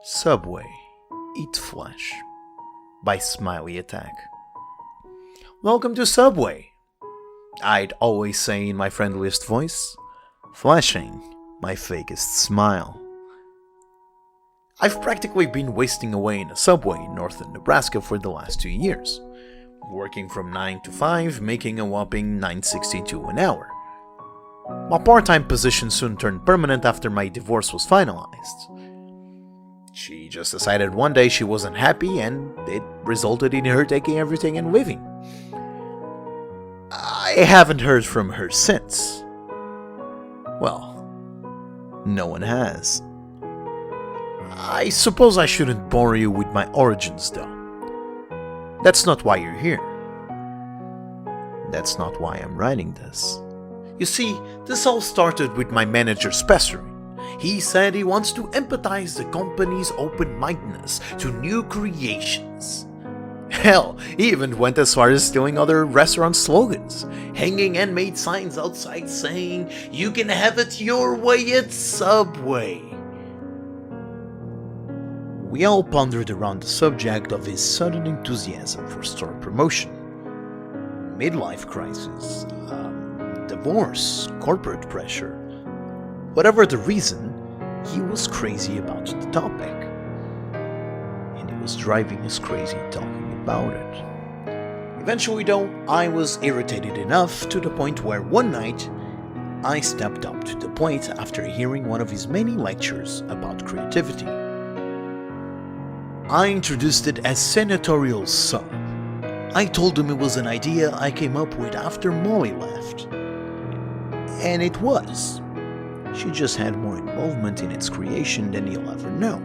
Subway, Eat Flesh by Smiley Attack. Welcome to Subway, I'd always say in my friendliest voice, flashing my fakest smile. I've practically been wasting away in a subway in northern Nebraska for the last 2 years, working from 9 to 5, making a whopping $9.62 an hour. My part-time position soon turned permanent after my divorce was finalized. She just decided one day she wasn't happy, and it resulted in her taking everything and leaving. I haven't heard from her since. Well, no one has. I suppose I shouldn't bore you with my origins, though. That's not why you're here. That's not why I'm writing this. You see, this all started with my manager's pestering. He said he wants to empathize the company's open-mindedness to new creations. Hell, he even went as far as stealing other restaurant slogans, hanging handmade signs outside saying, "You can have it your way at Subway." We all pondered around the subject of his sudden enthusiasm for store promotion. Midlife crisis, divorce, corporate pressure. Whatever the reason, he was crazy about the topic. And it was driving us crazy talking about it. Eventually though, I was irritated enough to the point where one night, I stepped up to the plate after hearing one of his many lectures about creativity. I introduced it as senatorial sub. I told him it was an idea I came up with after Molly left. And it was. She just had more involvement in its creation than you'll ever know.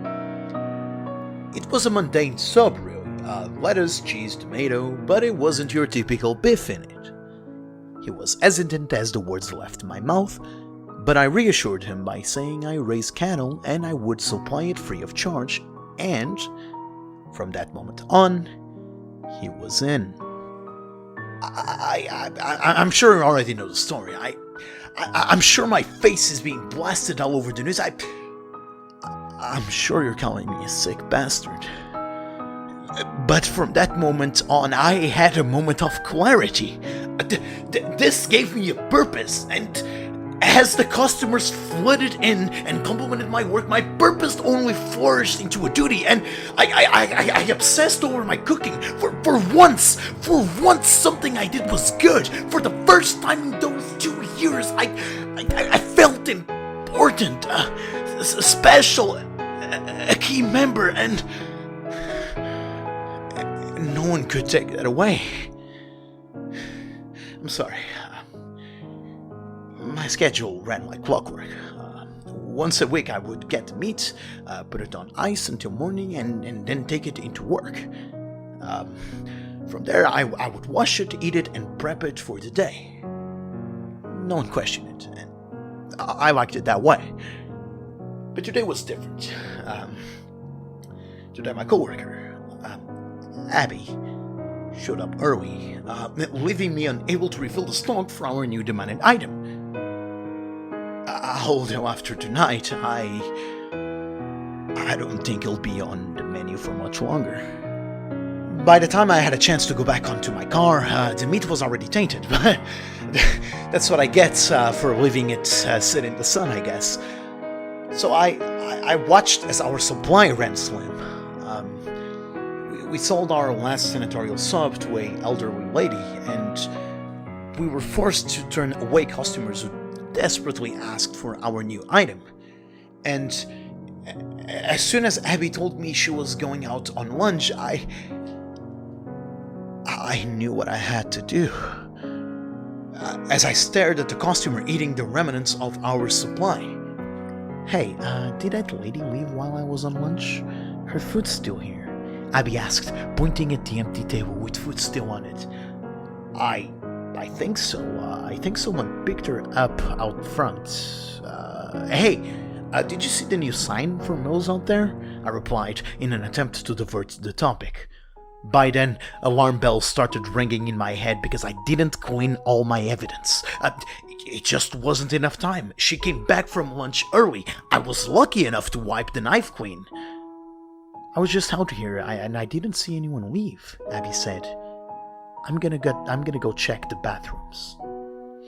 It was a mundane sub, really. Lettuce, cheese, tomato, but it wasn't your typical biff in it. He was hesitant as the words left my mouth, but I reassured him by saying I raised cattle and I would supply it free of charge, and from that moment on, he was in. I'm sure you already know the story. I'm sure my face is being blasted all over the news. I'm sure you're calling me a sick bastard. But from that moment on, I had a moment of clarity. This gave me a purpose, and as the customers flooded in and complimented my work, my purpose only flourished into a duty, and I obsessed over my cooking. For once, something I did was good. For the first time in those 2 years, I felt important, special, a key member, and no one could take that away. I'm sorry. My schedule ran like clockwork. Once a week I would get the meat, put it on ice until morning, and then take it into work. From there I would wash it, eat it, and prep it for the day. No one questioned it, and I liked it that way. But today was different. Today my coworker, Abby, showed up early, leaving me unable to refill the stock for our new demanded item. Although after tonight, I don't think it'll be on the menu for much longer. By the time I had a chance to go back onto my car, the meat was already tainted, but that's what I get for leaving it sit in the sun, I guess. So I watched as our supply ran slim. We sold our last senatorial sub to an elderly lady, and we were forced to turn away customers who desperately asked for our new item. And as soon as Abby told me she was going out on lunch, I knew what I had to do. As I stared at the customer eating the remnants of our supply. "Hey, did that lady leave while I was on lunch? Her food's still here," Abby asked, pointing at the empty table with food still on it. I think so. I think someone picked her up out front. Hey, did you see the new sign for Mills out there? I replied in an attempt to divert the topic. By then, alarm bells started ringing in my head because I didn't clean all my evidence. It just wasn't enough time. She came back from lunch early. I was lucky enough to wipe the knife clean. I was just out here, and I didn't see anyone leave, Abby said. I'm gonna go check the bathrooms.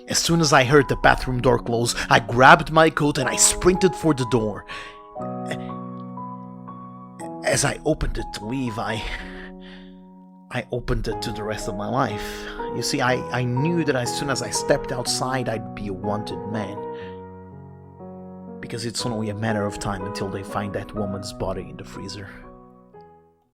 As soon as I heard the bathroom door close, I grabbed my coat and I sprinted for the door. As I opened it to leave, I opened it to the rest of my life. You see, I knew that as soon as I stepped outside, I'd be a wanted man. Because it's only a matter of time until they find that woman's body in the freezer.